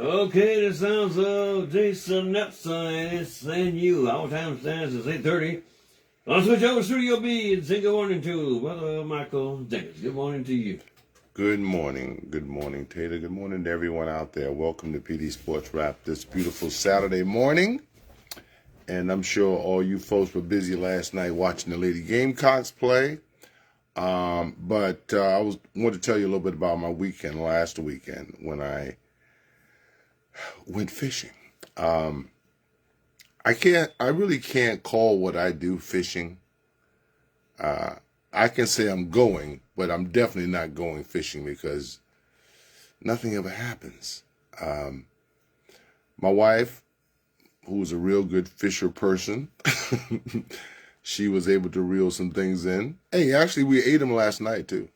Okay, the sounds of Jason Nepson and you. Our time stands at 8:30. I'll switch over to Studio B and say good morning to Brother Michael Jenkins. Good morning to you. Good morning. Good morning, Tater. Good morning to everyone out there. Welcome to PD Sportswrap this beautiful Saturday morning. And I'm sure all you folks were busy last night watching the Lady Gamecocks play. But I want to tell you a little bit about my weekend last weekend when I went fishing. I really can't call what I do fishing. I can say I'm going, but I'm definitely not going fishing because nothing ever happens. My wife, who's a real good fisher person, she was able to reel some things in. Hey, actually, we ate them last night, too.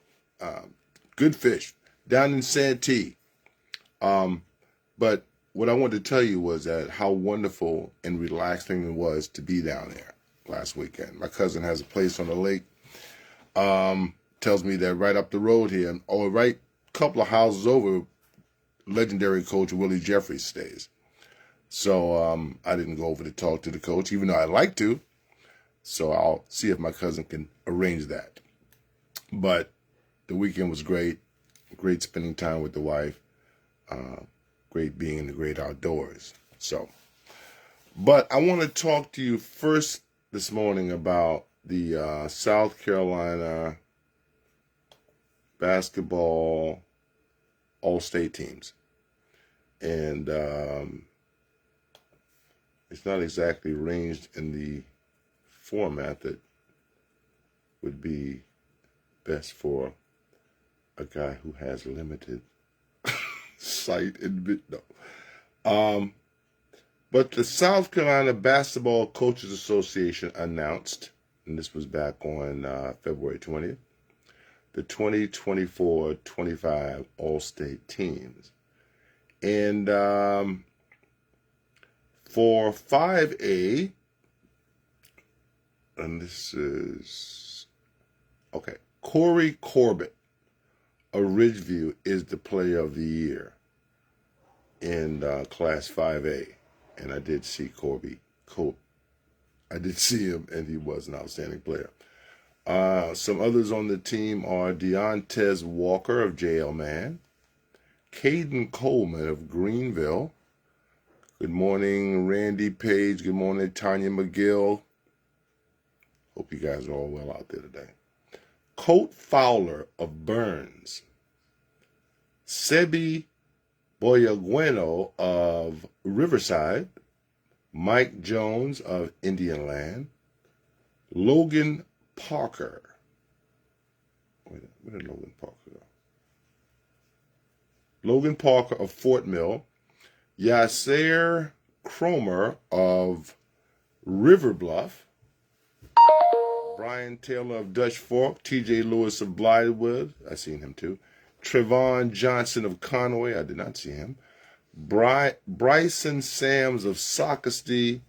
Good fish down in Santee. But what I wanted to tell you was that how wonderful and relaxing it was to be down there last weekend. My cousin has a place on the lake. Tells me that right up the road here, or right a couple of houses over, legendary coach Willie Jeffries stays. So I didn't go over to talk to the coach, even though I'd like to. So I'll see if my cousin can arrange that. But the weekend was great. Great spending time with the wife. Great being in the great outdoors. But I want to talk to you first this morning about the South Carolina basketball all-state teams. And it's not exactly arranged in the format that would be best for a guy who has limited sight and no. But the South Carolina Basketball Coaches Association announced, and this was back on February 20th, the 2024-25 All-State teams. And for 5A, and this is, okay, Corey Corbett of Ridgeview is the player of the year in Class 5A. And I did see I did see him, and he was an outstanding player. Some others on the team are Deontez Walker of JL Man, Caden Coleman of Greenville. Good morning, Randy Page. Good morning, Tanya McGill. Hope you guys are all well out there today. Colt Fowler of Burns, Sebi Boyagueno of Riverside, Mike Jones of Indian Logan Parker. Where did Logan Parker go? Logan Parker of Fort Mill, Yasser Cromer of River Bluff, Brian Taylor of Dutch Fork, T.J. Lewis of Blythewood, I seen him too, Trevon Johnson of Conway, I did not see him, Bryson Sams of Socastee,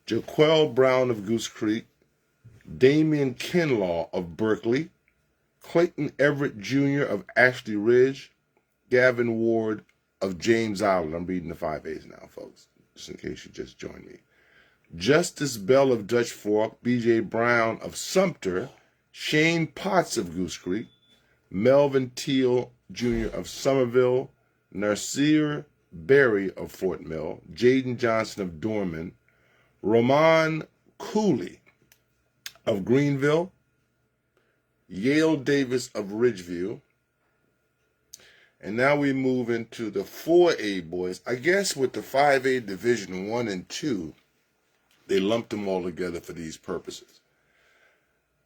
Jaquel Brown of Goose Creek, Damian Kinlaw of Berkeley, Clayton Everett Jr. of Ashley Ridge, Gavin Ward of James Island. I'm reading the 5As now, folks, just in case you just joined me. Justice Bell of Dutch Fork, B.J. Brown of Sumter, Shane Potts of Goose Creek, Melvin Teal Jr. of Somerville, Nasir Berry of Fort Mill, Jaden Johnson of Dorman, Roman Cooley of Greenville, Yale Davis of Ridgeview. And now we move into the 4A boys. I guess with the 5A Division 1 and 2, they lumped them all together for these purposes.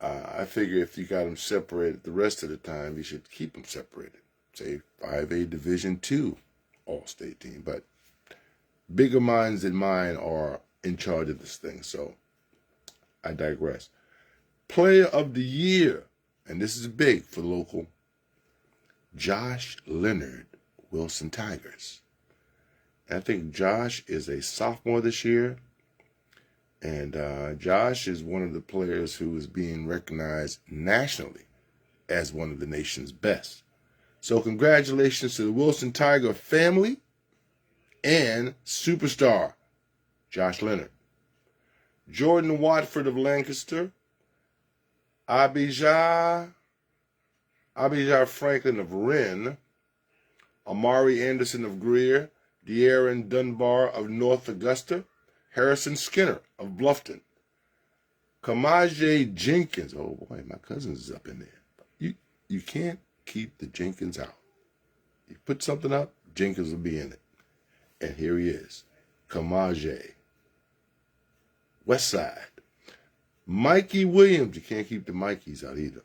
I figure if you got them separated the rest of the time, you should keep them separated. Say 5A Division 2 All-State team. But bigger minds than mine are in charge of this thing, so I digress. Player of the Year, and this is big for local, Josh Leonard, Wilson Tigers. I think Josh is a sophomore this year. And Josh is one of the players who is being recognized nationally as one of the nation's best. So congratulations to the Wilson Tiger family and superstar Josh Leonard. Jordan Watford of Lancaster, Abijah Franklin of Wren, Amari Anderson of Greer, De'Aaron Dunbar of North Augusta, Harrison Skinner of Bluffton, Kamaje Jenkins. Oh boy, my cousin's up in there. You can't keep the Jenkins out. You put something up, Jenkins will be in it. And here he is, Kamaje. West Side. Mikey Williams. You can't keep the Mikeys out either.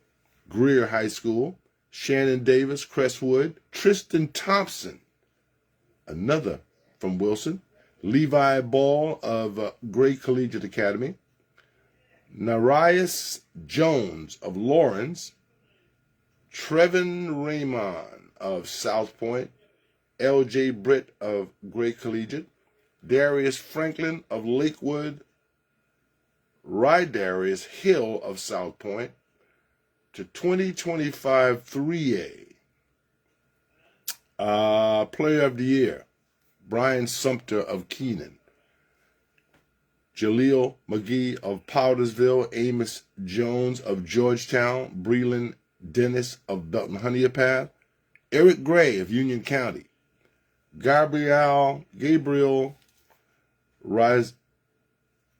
Greer High School. Shannon Davis, Crestwood. Tristan Thompson, another from Wilson. Levi Ball of Gray Collegiate Academy. Narias Jones of Lawrence. Trevin Raymond of South Point. L.J. Britt of Gray Collegiate. Darius Franklin of Lakewood. Rydarius Hill of South Point. To 2025 3A. Player of the Year, Brian Sumter of Keenan. Jaleel McGee of Powdersville. Amos Jones of Georgetown. Breland Dennis of Belton Honeypath. Eric Gray of Union County. Gabriel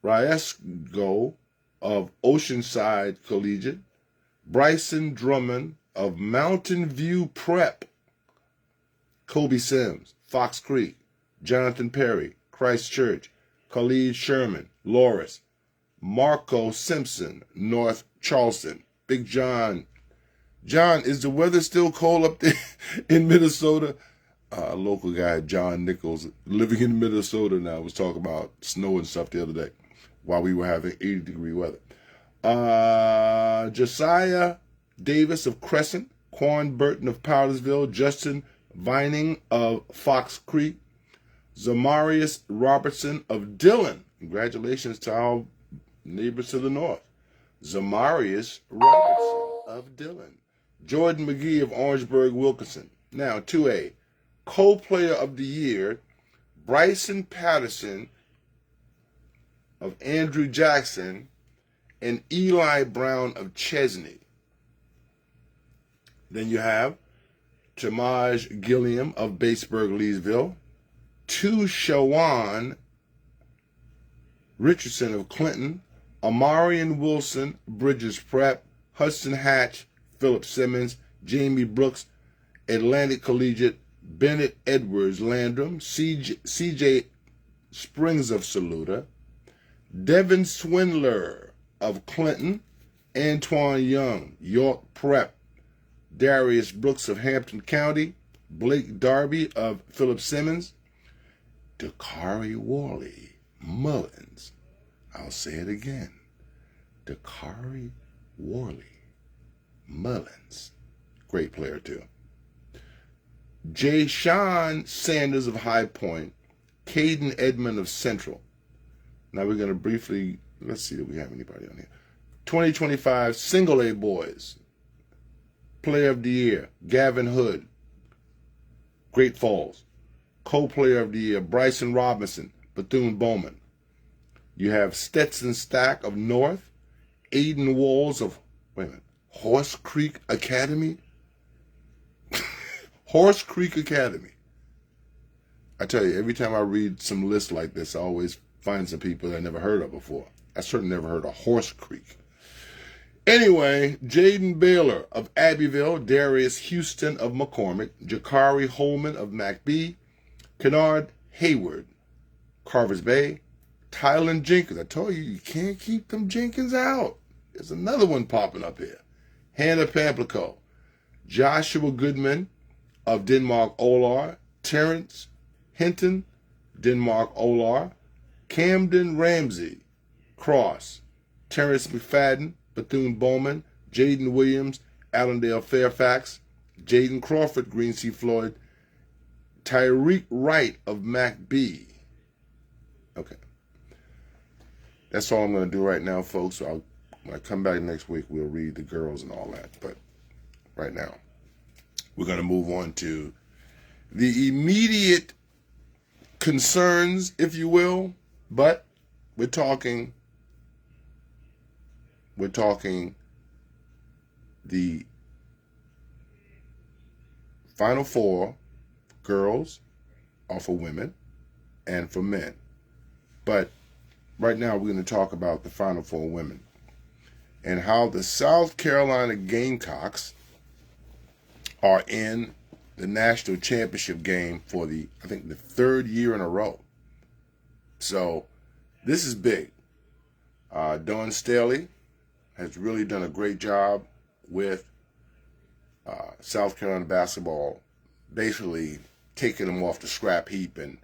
Riesco of Oceanside Collegiate. Bryson Drummond of Mountain View Prep. Kobe Sims, Fox Creek. Jonathan Perry, Christchurch. Khalid Sherman, Loris. Marco Simpson, North Charleston. Big John. John, is the weather still cold up there in Minnesota? A local guy, John Nichols, living in Minnesota now, was talking about snow and stuff the other day while we were having 80-degree weather. Josiah Davis of Crescent, Quan Burton of Powdersville, Justin Vining of Fox Creek, Zamarius Robertson of Dillon. Congratulations to our neighbors to the north. Zamarius Robertson of Dillon. Jordan McGee of Orangeburg Wilkinson. Now, 2A, co-player of the year, Bryson Patterson of Andrew Jackson and Eli Brown of Chesney. Then you have Jamaj Gilliam of Batesburg Leesville, Shawan Richardson of Clinton, Amarian Wilson, Bridges Prep, Hudson Hatch, Philip Simmons, Jamie Brooks, Atlantic Collegiate, Bennett Edwards Landrum, CJ Springs of Saluda, Devin Swindler of Clinton, Antoine Young, York Prep, Darius Brooks of Hampton County, Blake Darby of Philip Simmons, Dakari Worley, Mullins. I'll say it again. Dakari Worley, Mullins. Great player, too. Jay Sean Sanders of High Point, Caden Edmond of Central. Now we're going to briefly, let's see if we have anybody on here. 2025 Single A Boys. Player of the Year, Gavin Hood, Great Falls. Co-Player of the Year, Bryson Robinson, Bethune-Bowman. You have Stetson Stack of North, Aiden Walls of, Horse Creek Academy? Horse Creek Academy. I tell you, every time I read some lists like this, I always find some people that I never heard of before. I certainly never heard of Horse Creek. Anyway, Jaden Baylor of Abbeville, Darius Houston of McCormick, Jakari Holman of MacB, Kennard Hayward, Carvers Bay, Tylen Jenkins. I told you, you can't keep them Jenkins out. There's another one popping up here. Hannah Pamplico, Joshua Goodman of Denmark Olar, Terrence Hinton, Denmark Olar, Camden Ramsey, Cross, Terrence McFadden, Bethune-Bowman, Jaden Williams, Allendale Fairfax, Jaden Crawford, Green Sea Floyd, Tyreek Wright of MacB. Okay. That's all I'm going to do right now, folks. So when I come back next week, we'll read the girls and all that. But right now, we're going to move on to the immediate concerns, if you will, but we're talking the Final Four, girls are for women and for men. But right now we're going to talk about the Final Four women and how the South Carolina Gamecocks are in the national championship game for the third year in a row. So this is big. Dawn Staley has really done a great job with South Carolina basketball, basically taking them off the scrap heap and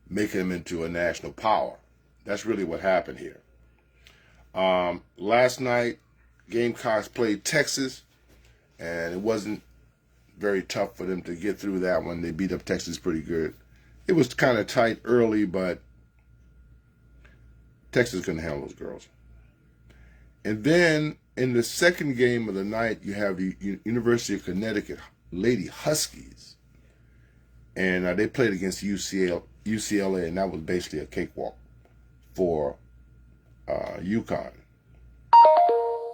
making them into a national power. That's really what happened here. Last night, Gamecocks played Texas, and it wasn't very tough for them to get through that one. They beat up Texas pretty good. It was kind of tight early, but Texas couldn't handle those girls. And then in the second game of the night, you have the University of Connecticut Lady Huskies. And they played against UCLA, and that was basically a cakewalk for UConn.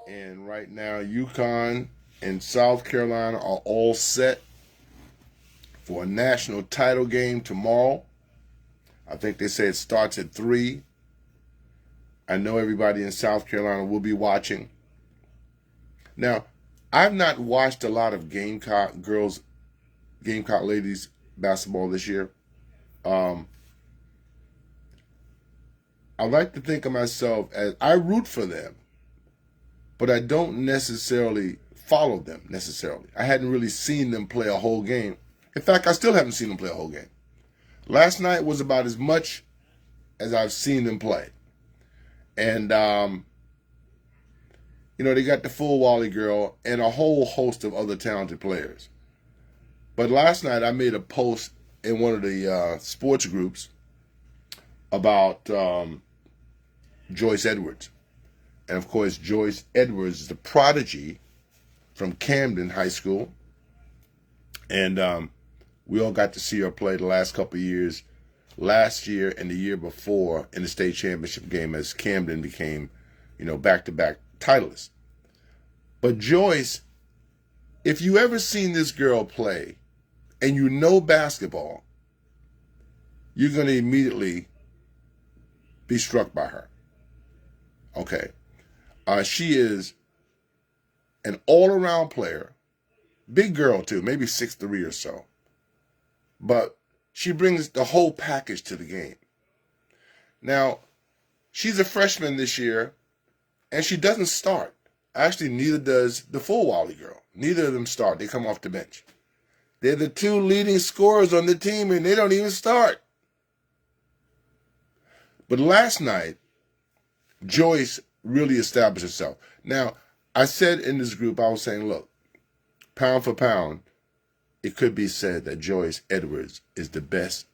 And right now, UConn and South Carolina are all set for a national title game tomorrow. I think they say it starts at 3. I know everybody in South Carolina will be watching. Now, I've not watched a lot of Gamecock ladies basketball this year. I like to think of myself as I root for them, but I don't necessarily follow them necessarily. I hadn't really seen them play a whole game. In fact, I still haven't seen them play a whole game. Last night was about as much as I've seen them play. And, they got the full Wally girl and a whole host of other talented players. But last night I made a post in one of the sports groups about Joyce Edwards. And, of course, Joyce Edwards is the prodigy from Camden High School. And we all got to see her play the last couple of years, last year and the year before in the state championship game as Camden became, back-to-back titleists. But Joyce, if you ever seen this girl play and you know basketball, you're going to immediately be struck by her. Okay. She is an all-around player, big girl too, maybe 6'3" or so. But she brings the whole package to the game. Now, she's a freshman this year, and she doesn't start. Actually, neither does the full Wally girl. Neither of them start. They come off the bench. They're the two leading scorers on the team, and they don't even start. But last night, Joyce really established herself. Now, I said in this group, I was saying, look, pound for pound, it could be said that Joyce Edwards is the best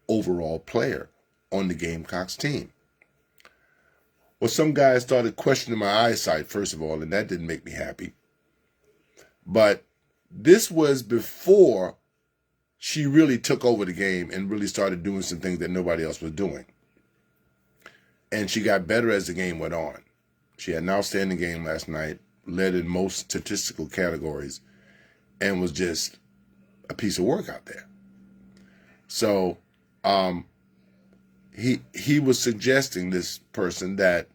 overall player on the Gamecocks team. Well, some guys started questioning my eyesight, first of all, and that didn't make me happy. But this was before she really took over the game and really started doing some things that nobody else was doing. And she got better as the game went on. She had an outstanding game last night, led in most statistical categories, and was just a piece of work out there. So he was suggesting, this person, that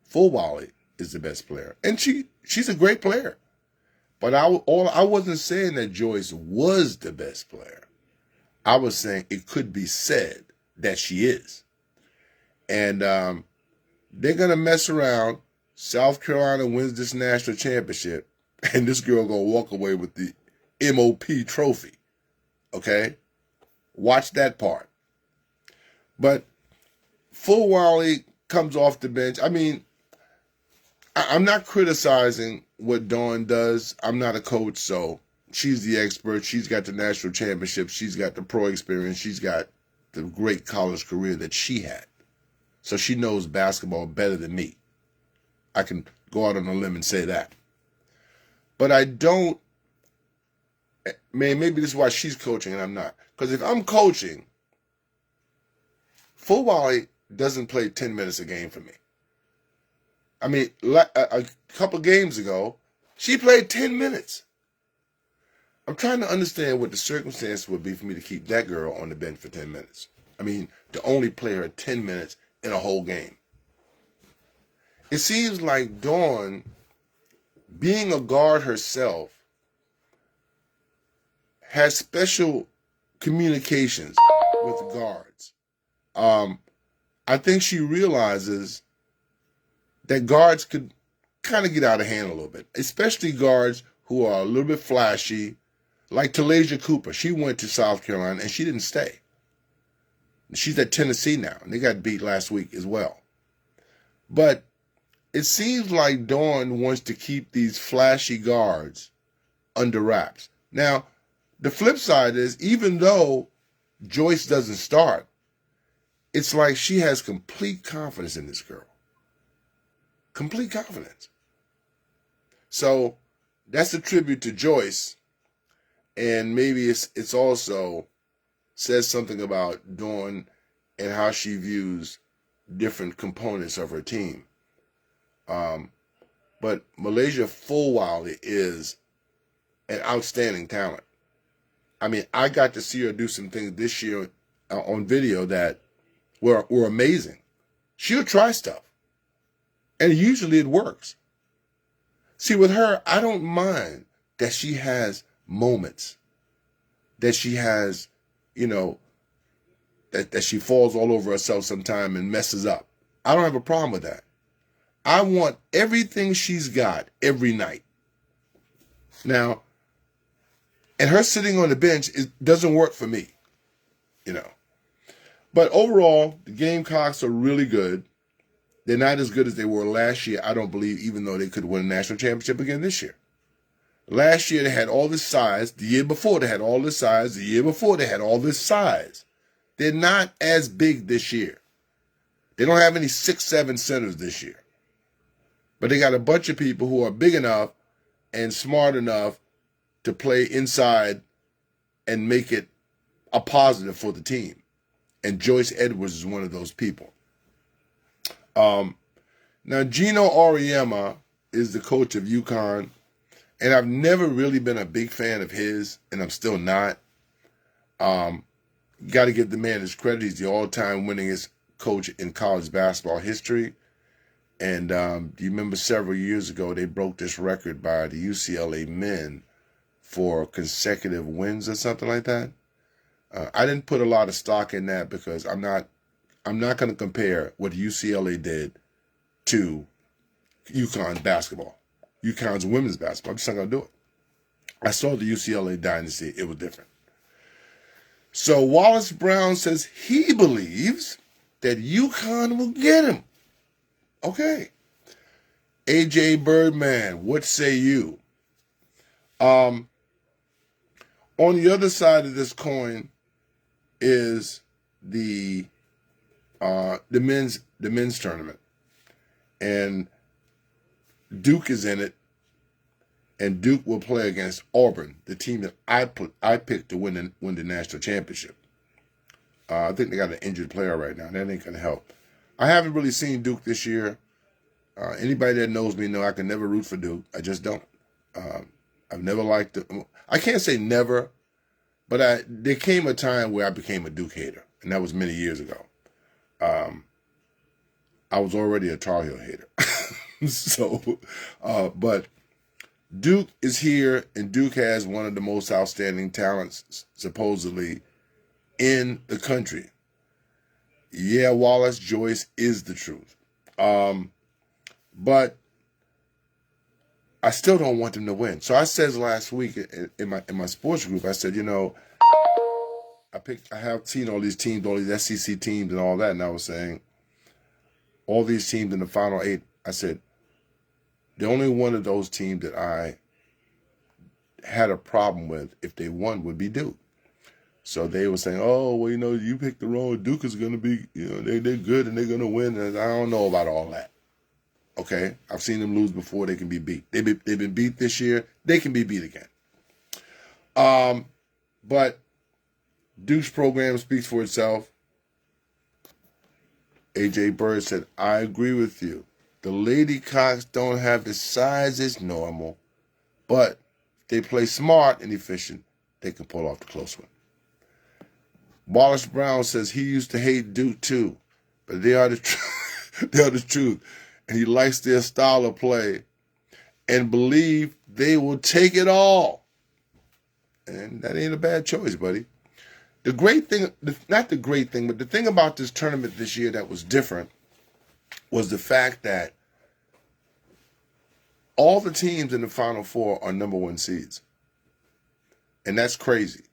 full Wally is the best player. And she's a great player. But I wasn't saying that Joyce was the best player. I was saying it could be said that she is. And they're going to mess around. South Carolina wins this national championship, and this girl going to walk away with the MOP trophy. Okay? Watch that part. But full Wally comes off the bench. I mean, I'm not criticizing what Dawn does. I'm not a coach, so she's the expert. She's got the national championship. She's got the pro experience. She's got the great college career that she had. So she knows basketball better than me. I can go out on a limb and say that. But I don't, maybe this is why she's coaching and I'm not. Because if I'm coaching, Full Volley doesn't play 10 minutes a game for me. I mean, a couple games ago, she played 10 minutes. I'm trying to understand what the circumstances would be for me to keep that girl on the bench for 10 minutes. I mean, to only play her 10 minutes in a whole game. It seems like Dawn, being a guard herself, has special communications with the guards. I think she realizes that guards could kind of get out of hand a little bit, especially guards who are a little bit flashy, like Talasia Cooper. She went to South Carolina and she didn't stay. She's at Tennessee now, and they got beat last week as well. But it seems like Dawn wants to keep these flashy guards under wraps. Now, the flip side is, even though Joyce doesn't start, it's like she has complete confidence in this girl. Complete confidence. So that's a tribute to Joyce, and maybe it's also says something about Dawn and how she views different components of her team. But Malaysia Full Volley is an outstanding talent. I mean, I got to see her do some things this year on video that were amazing. She'll try stuff, and usually it works. See, with her, I don't mind that she has moments, that she has, that she falls all over herself sometime and messes up. I don't have a problem with that. I want everything she's got every night. Now, and her sitting on the bench, it doesn't work for me, But overall, the Gamecocks are really good. They're not as good as they were last year, I don't believe, even though they could win a national championship again this year. Last year, they had all this size. The year before, they had all this size. The year before, they had all this size. They're not as big this year. They don't have any 6'7" centers this year. But they got a bunch of people who are big enough and smart enough to play inside and make it a positive for the team. And Joyce Edwards is one of those people. Now, Gino Auriemma is the coach of UConn, and I've never really been a big fan of his, and I'm still not. Got to give the man his credit. He's the all-time winningest coach in college basketball history. And do you remember several years ago, they broke this record by the UCLA men for consecutive wins or something like that? I didn't put a lot of stock in that because I'm not going to compare what UCLA did to UConn basketball, UConn's women's basketball. I'm just not going to do it. I saw the UCLA dynasty. It was different. So Wallace Brown says he believes that UConn will get him. Okay. AJ Birdman, what say you? On the other side of this coin is the men's tournament, and Duke is in it, and Duke will play against Auburn, the team that I picked to win the national championship. I think they got an injured player right now. That ain't gonna help. I haven't really seen Duke this year. Anybody that knows me know I can never root for Duke. I just don't. I've never liked it. I can't say never, but there came a time where I became a Duke hater, and that was many years ago. I was already a Tar Heel hater. But Duke is here, and Duke has one of the most outstanding talents, supposedly, in the country. Yeah, Wallace, Joyce is the truth. But I still don't want them to win. So I said last week in my sports group, I said, I have seen all these teams, all these SEC teams and all that, and I was saying, all these teams in the Final Eight, I said, the only one of those teams that I had a problem with if they won would be Duke. So they were saying, oh, well, you picked the wrong. Duke is going to be, they're good and they're going to win. And I don't know about all that. Okay? I've seen them lose before. They can be beat. They've been beat this year. They can be beat again. But Duke's program speaks for itself. AJ Bird said, I agree with you. The Lady Cocks don't have the size as normal, but if they play smart and efficient, they can pull off the close one. Wallace Brown says he used to hate Duke too, but they are the they are the truth. And he likes their style of play and believe they will take it all. And that ain't a bad choice, buddy. The great thing, not the great thing, but the thing about this tournament this year that was different was the fact that all the teams in the Final Four are number one seeds. And that's crazy.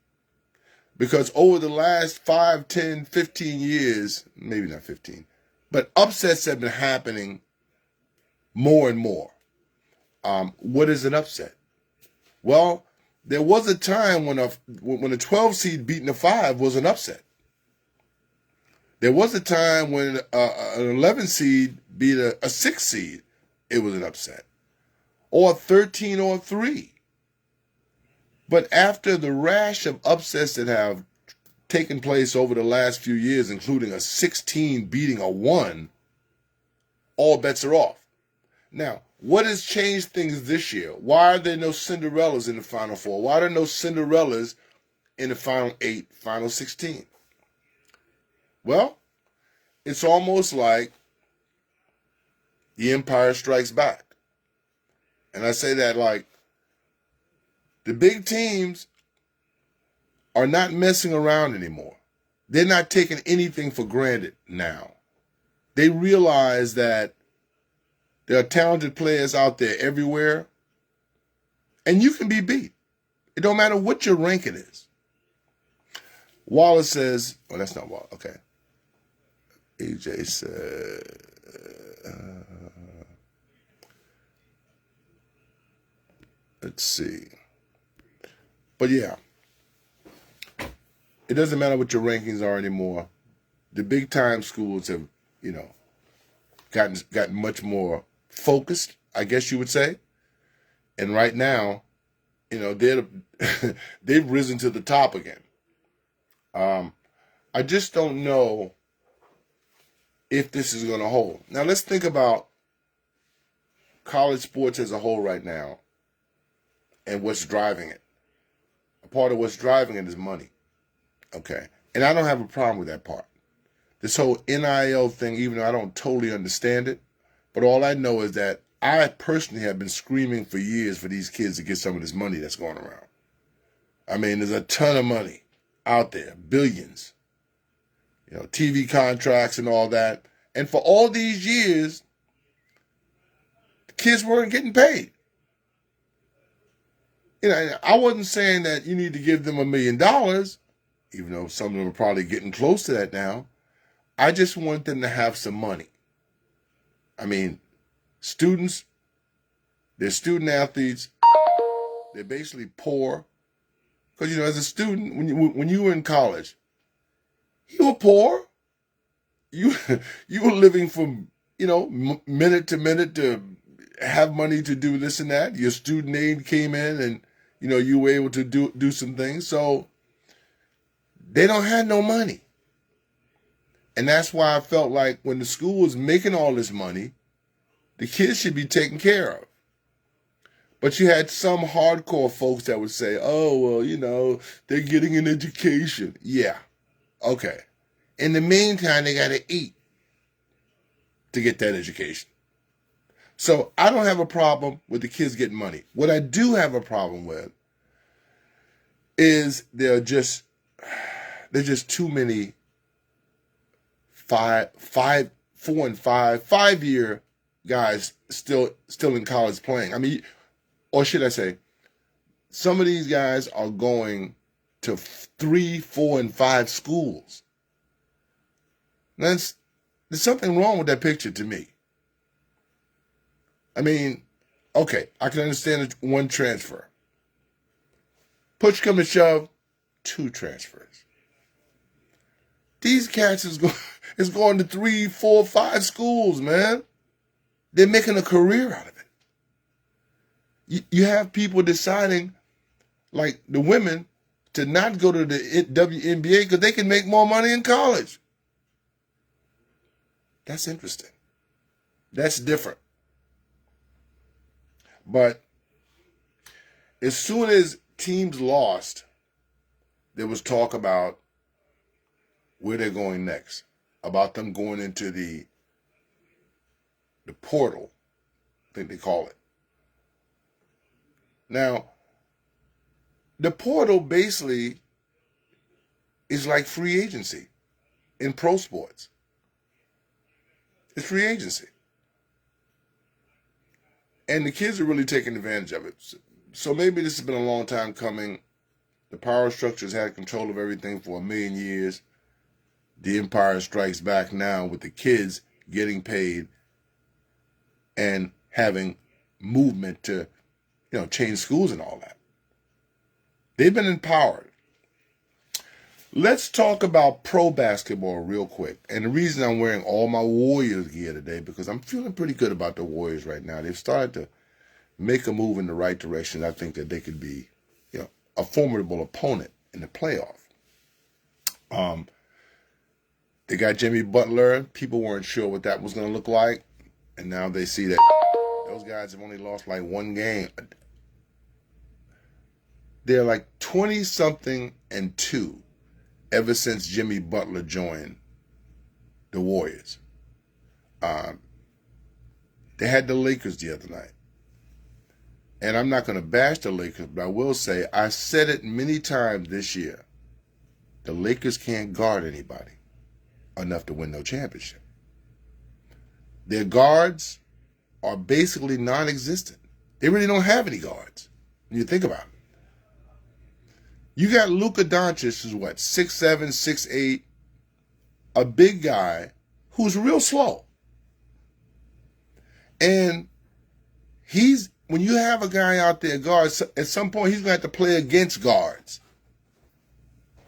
Because over the last 5, 10, 15 years, maybe not 15, but upsets have been happening more and more. What is an upset? Well, there was a time when a 12 seed beating a 5 was an upset. There was a time when an 11 seed beat a 6 seed. It was an upset. Or 13 or 3. But after the rash of upsets that have taken place over the last few years, including a 16 beating a 1, all bets are off. Now, what has changed things this year? Why are there no Cinderellas in the Final Four? Why are there no Cinderellas in the Final 8, Final 16? Well, it's almost like the Empire Strikes Back. And I say that like the big teams are not messing around anymore. They're not taking anything for granted now. They realize that there are talented players out there everywhere, and you can be beat. It don't matter what your ranking is. Wallace says, oh, that's not Wallace. Okay. AJ said, let's see. But yeah, it doesn't matter what your rankings are anymore. The big time schools have, gotten much more focused, I guess you would say. And right now, they've risen to the top again. I just don't know if this is going to hold. Now let's think about college sports as a whole right now and what's driving it. A part of what's driving it is money. Okay. And I don't have a problem with that part. This whole NIL thing, even though I don't totally understand it, but all I know is that I personally have been screaming for years for these kids to get some of this money that's going around. I mean, there's a ton of money out there, billions, TV contracts and all that. And for all these years, the kids weren't getting paid. I wasn't saying that you need to give them $1 million, even though some of them are probably getting close to that now. I just want them to have some money. I mean, students, they're student athletes. They're basically poor. Because, as a student, when you were in college, you were poor. You were living from, minute to minute to have money to do this and that. Your student aid came in and, you were able to do some things. So they don't have no money. And that's why I felt like when the school was making all this money, the kids should be taken care of. But you had some hardcore folks that would say, oh, well, they're getting an education. Yeah. Okay. In the meantime, they got to eat to get that education. So I don't have a problem with the kids getting money. What I do have a problem with is there's just too many 4 and 5-year guys still in college playing. I mean, or should I say, some of these guys are going to 3, 4, and 5 schools. There's something wrong with that picture to me. I mean, okay, I can understand one transfer. Push come to shove, 2 transfers. These cats is going to 3, 4, 5 schools, man. They're making a career out of it. You have people deciding, like the women, to not go to the WNBA because they can make more money in college. That's interesting. That's different. But as soon as teams lost, there was talk about where they're going next, about them going into the portal, I think they call it. Now, the portal basically is like free agency in pro sports. It's free agency. And the kids are really taking advantage of it. So maybe this has been a long time coming. The power structures had control of everything for 1,000,000 years. The empire strikes back now with the kids getting paid and having movement to, change schools and all that. They've been empowered. Let's talk about pro basketball real quick. And the reason I'm wearing all my Warriors gear today, because I'm feeling pretty good about the Warriors right now. They've started to make a move in the right direction. I think that they could be, a formidable opponent in the playoff. They got Jimmy Butler. People weren't sure what that was going to look like. And now they see that those guys have only lost like one game. They're like 20-something-2 ever since Jimmy Butler joined the Warriors. They had the Lakers the other night. And I'm not going to bash the Lakers, but I will say, I said it many times this year. The Lakers can't guard anybody enough to win no championship. Their guards are basically non-existent. They really don't have any guards when you think about it. You got Luka Doncic, who's 6'7", 6'8", a big guy who's real slow. And when you have a guy out there guards, at some point he's going to have to play against guards.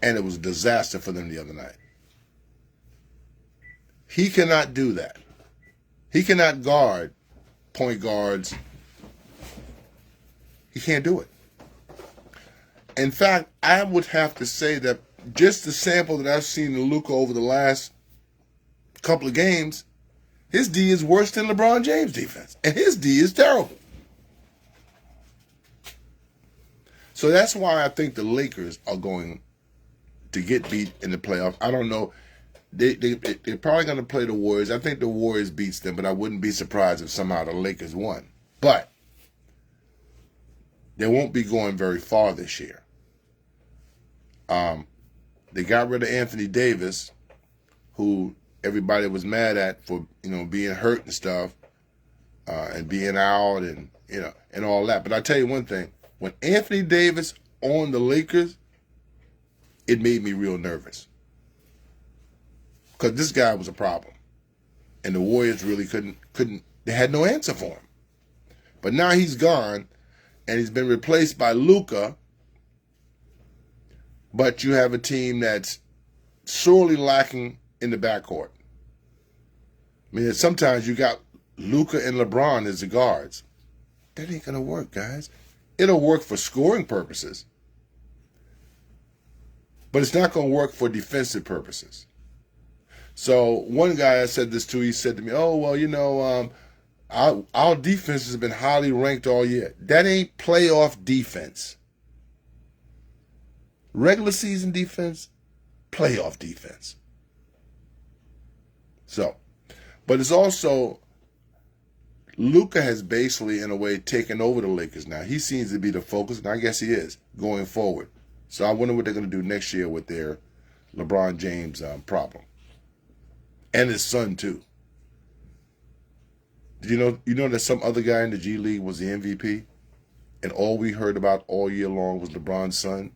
And it was a disaster for them the other night. He cannot do that. He cannot guard point guards. He can't do it. In fact, I would have to say that just the sample that I've seen of Luka over the last couple of games, his D is worse than LeBron James' defense. And his D is terrible. So that's why I think the Lakers are going to get beat in the playoff. I don't know. They're probably going to play the Warriors. I think the Warriors beats them, but I wouldn't be surprised if somehow the Lakers won. But they won't be going very far this year. They got rid of Anthony Davis, who everybody was mad at for being hurt and stuff, and being out and and all that. But I tell you one thing: when Anthony Davis on the Lakers, it made me real nervous. Because this guy was a problem. And the Warriors really couldn't, they had no answer for him. But now he's gone, and he's been replaced by Luka. But you have a team that's sorely lacking in the backcourt. I mean, sometimes you got Luka and LeBron as the guards. That ain't going to work, guys. It'll work for scoring purposes. But it's not going to work for defensive purposes. So one guy I said this to, he said to me, "Oh, well, our defense has been highly ranked all year." That ain't playoff defense. Regular season defense, playoff defense. So, but it's also, Luka has basically, in a way, taken over the Lakers now. He seems to be the focus, and I guess he is, going forward. So I wonder what they're going to do next year with their LeBron James problem. And his son, too. You know that some other guy in the G League was the MVP? And all we heard about all year long was LeBron's son?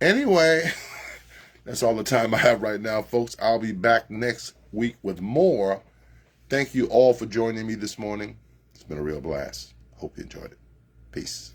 Anyway, that's all the time I have right now, folks. I'll be back next week with more. Thank you all for joining me this morning. It's been a real blast. Hope you enjoyed it. Peace.